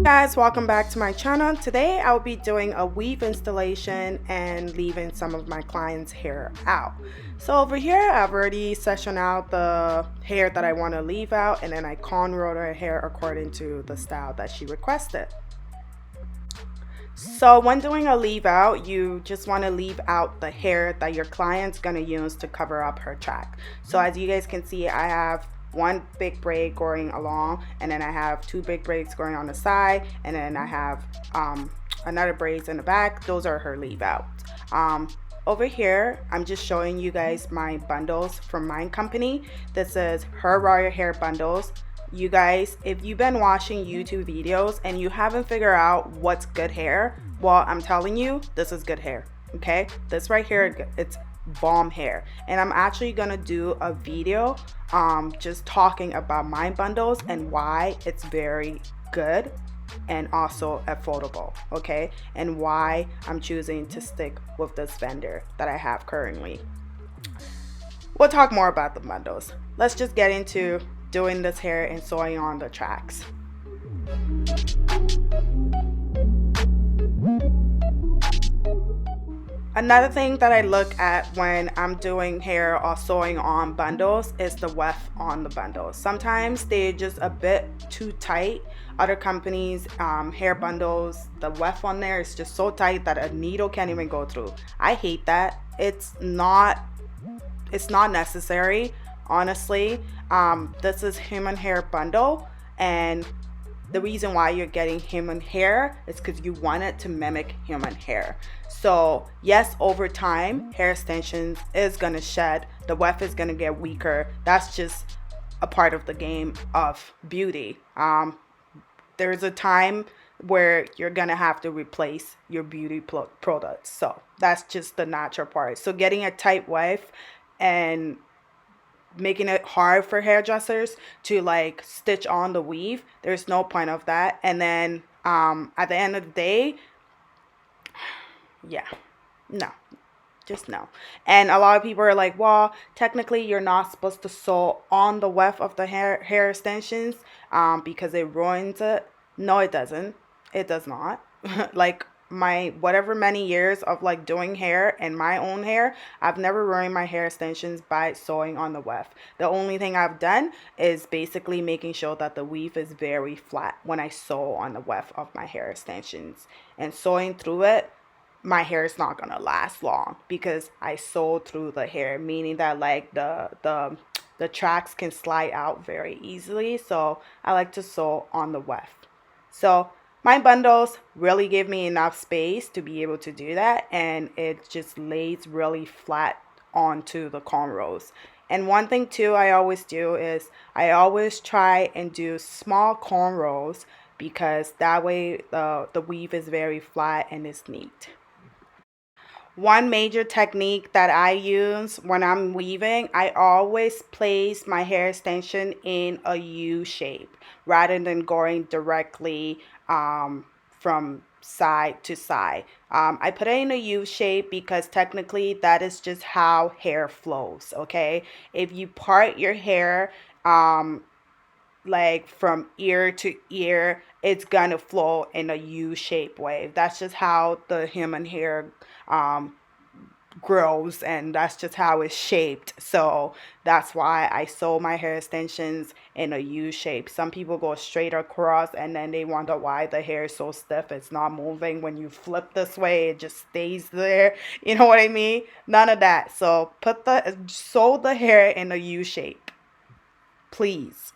Guys, welcome back to my channel. Today I'll be doing a weave installation and leaving some of my clients' hair out. So over here I've already sectioned out the hair that I want to leave out, and then I cornrowed her hair according to the style that she requested. So when doing a leave out, you just want to leave out the hair that your client's going to use to cover up her track. So as you guys can see, I have one big braid going along, and then I have two big braids going on the side, and then I have another braids in the back. Those are her leave out. Over here I'm just showing you guys my bundles from my company. This is her royal hair bundles. You guys, if you've been watching YouTube videos and you haven't figured out what's good hair, well, I'm telling you, this is good hair. Okay, this right here, it's bomb hair. And I'm actually gonna do a video just talking about my bundles and why it's very good and also affordable, okay, and why I'm choosing to stick with this vendor that I have currently. We'll talk more about the bundles. Let's just get into doing this hair and sewing on the tracks. Another thing that I look at when I'm doing hair or sewing on bundles is the weft on the bundles. Sometimes they're just a bit too tight. Other companies hair bundles, the weft on there is just so tight that a needle can't even go through. I hate that. It's not necessary, honestly. This is human hair bundle, and the reason why you're getting human hair is because you want it to mimic human hair. So yes, over time hair extensions is gonna shed, the weft is gonna get weaker. That's just a part of the game of beauty. There's a time where you're gonna have to replace your beauty products, so that's just the natural part. So getting a tight weft and making it hard for hairdressers to like stitch on the weave, there's no point of that. And then at the end of the day, yeah, no, just no. And a lot of people are like, well, technically you're not supposed to sew on the weft of the hair extensions because it ruins it. No, it doesn't. It does not. Like my whatever many years of like doing hair and my own hair, I've never ruined my hair extensions by sewing on the weft. The only thing I've done is basically making sure that the weave is very flat when I sew on the weft of my hair extensions, and sewing through it, my hair is not gonna last long because I sew through the hair, meaning that like the tracks can slide out very easily. So I like to sew on the weft. So my bundles really give me enough space to be able to do that, and it just lays really flat onto the cornrows. And one thing too I always do is I always try and do small cornrows, because that way the weave is very flat and it's neat. One major technique that I use when I'm weaving, I always place my hair extension in a U shape rather than going directly from side to side. I put it in a U shape because technically that is just how hair flows, okay? If you part your hair like from ear to ear, it's gonna flow in a U-shaped way. That's just how the human hair grows, and that's just how it's shaped. So that's why I sew my hair extensions in a U shape. Some people go straight across and then they wonder why the hair is so stiff, it's not moving. When you flip this way, it just stays there. You know what I mean? None of that. So sew the hair in a U shape, please.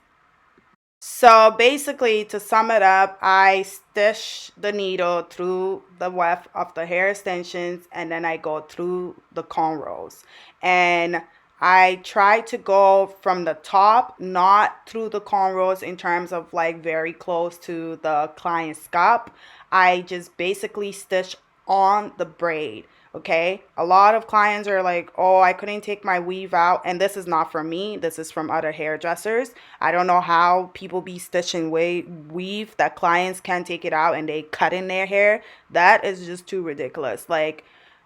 So basically, to sum it up, I stitch the needle through the weft of the hair extensions, and then I go through the cornrows. And I try to go from the top, not through the cornrows in terms of like very close to the client's scalp. I just basically stitch on the braid. Okay, a lot of clients are like, oh, I couldn't take my weave out, and this is not from me, this is from other hairdressers. I don't know how people be stitching weave that clients can't take it out and they cut in their hair. That is just too ridiculous. Like,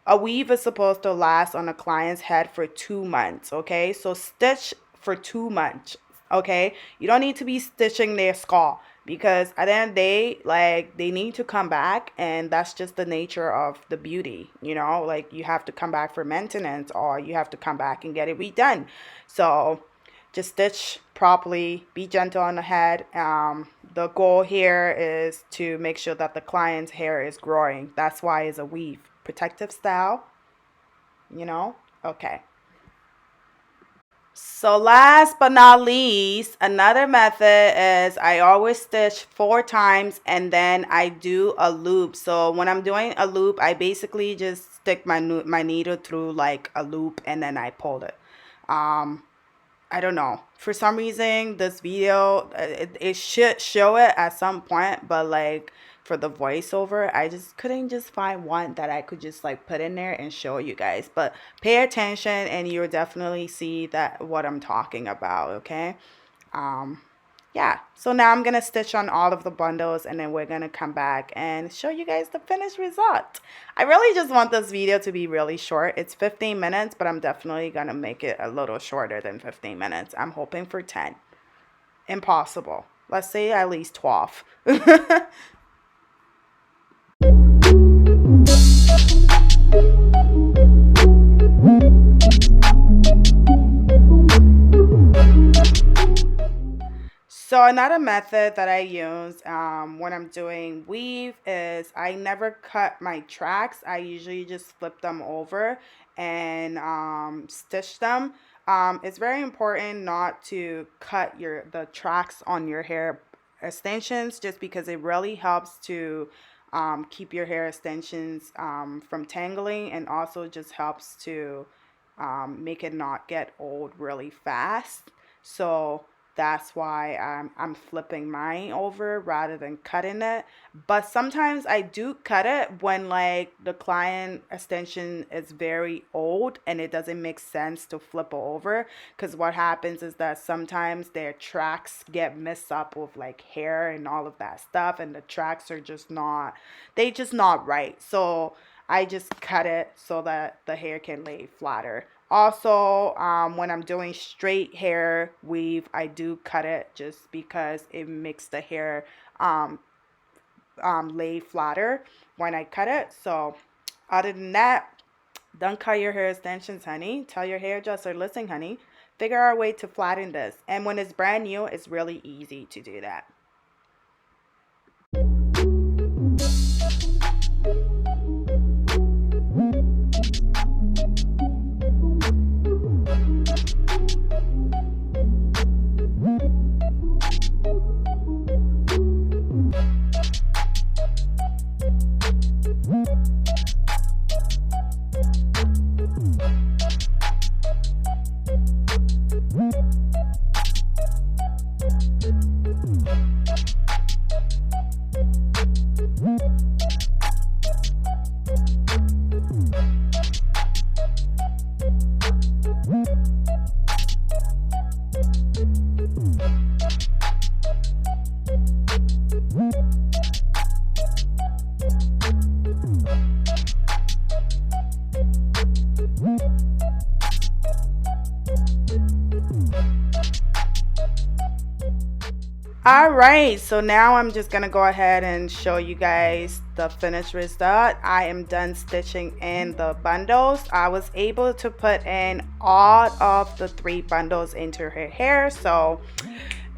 a weave is supposed to last on a client's head for 2 months, okay? So stitch for 2 months, okay? You don't need to be stitching their skull, because at the end of the day, like, they need to come back, and that's just the nature of the beauty, you know, like, you have to come back for maintenance, or you have to come back and get it redone. So just stitch properly, be gentle on the head. The goal here is to make sure that the client's hair is growing. That's why it's a weave protective style, you know. Okay. So last but not least, another method is I always stitch 4 times and then I do a loop. So when I'm doing a loop, I basically just stick my needle through like a loop and then I pull it. I don't know. For some reason, this video, it should show it at some point, but like for the voiceover, I just couldn't just find one that I could just like put in there and show you guys. But pay attention and you'll definitely see that what I'm talking about, okay? Yeah, so now I'm going to stitch on all of the bundles and then we're going to come back and show you guys the finished result. I really just want this video to be really short. It's 15 minutes, but I'm definitely going to make it a little shorter than 15 minutes. I'm hoping for 10. Impossible. Let's say at least 12. So another method that I use when I'm doing weave is I never cut my tracks. I usually just flip them over and stitch them. It's very important not to cut the tracks on your hair extensions, just because it really helps to keep your hair extensions from tangling, and also just helps to make it not get old really fast. So that's why I'm flipping mine over rather than cutting it. But sometimes I do cut it when like the client extension is very old and it doesn't make sense to flip it over. Because what happens is that sometimes their tracks get messed up with like hair and all of that stuff. And the tracks are just not right. So I just cut it so that the hair can lay flatter. Also, when I'm doing straight hair weave, I do cut it just because it makes the hair lay flatter when I cut it. So other than that, don't cut your hair extensions, honey. Tell your hairdresser, listen, honey, figure out a way to flatten this. And when it's brand new, it's really easy to do that. Alright, so now I'm just going to go ahead and show you guys the finished result. I am done stitching in the bundles. I was able to put in all of the 3 bundles into her hair, so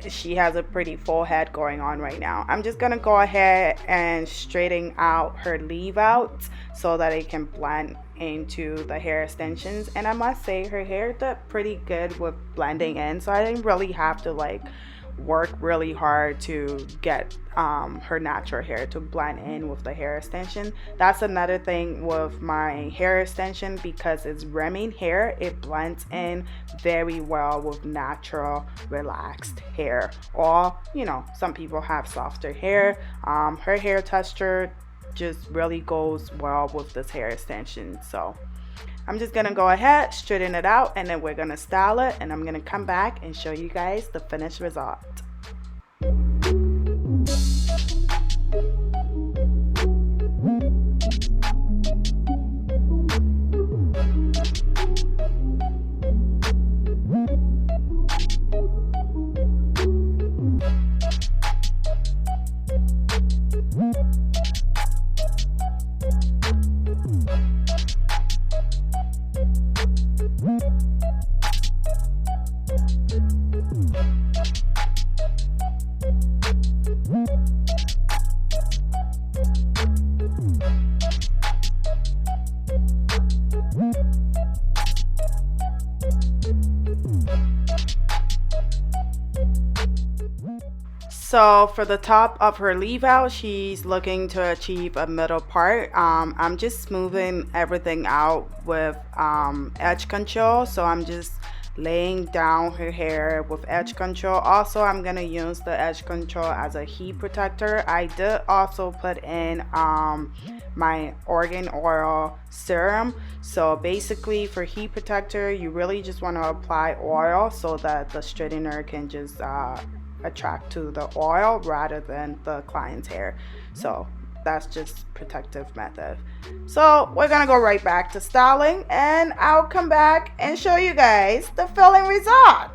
she has a pretty full head going on right now. I'm just going to go ahead and straighten out her leave out so that it can blend into the hair extensions. And I must say her hair did pretty good with blending in, so I didn't really have to like work really hard to get her natural hair to blend in with the hair extension. That's another thing with my hair extension, because it's Remy hair, it blends in very well with natural relaxed hair. Or, you know, some people have softer hair. Her hair texture just really goes well with this hair extension. So I'm just gonna go ahead, straighten it out, and then we're gonna style it, and I'm gonna come back and show you guys the finished result. So for the top of her leave out, she's looking to achieve a middle part. I'm just smoothing everything out with edge control. So I'm just laying down her hair with edge control. Also, I'm gonna use the edge control as a heat protector. I did also put in my Moroccan Oil serum. So basically for heat protector, you really just want to apply oil so that the straightener can just attract to the oil rather than the client's hair. So that's just protective method. So we're gonna go right back to styling, and I'll come back and show you guys the filling result.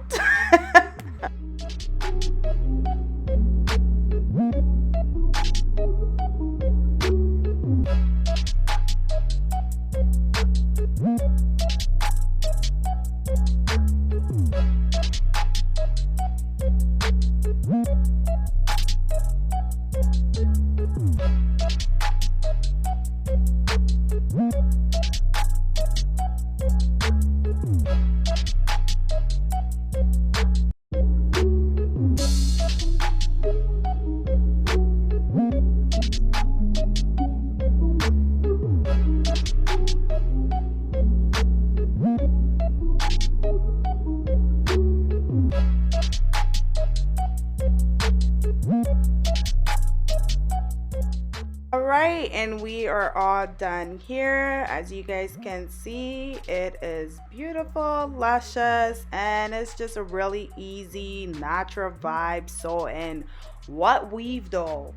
All right, and we are all done here. As you guys can see, it is beautiful, luscious, and it's just a really easy, natural vibe. So, and what weave though?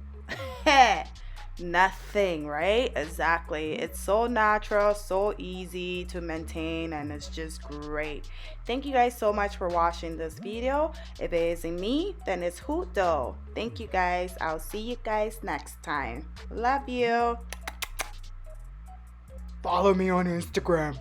Nothing, right? Exactly. It's so natural, so easy to maintain, and it's just great. Thank you guys so much for watching this video. If it isn't me, then it's who though. Thank you guys. I'll see you guys next time. Love you. Follow me on Instagram.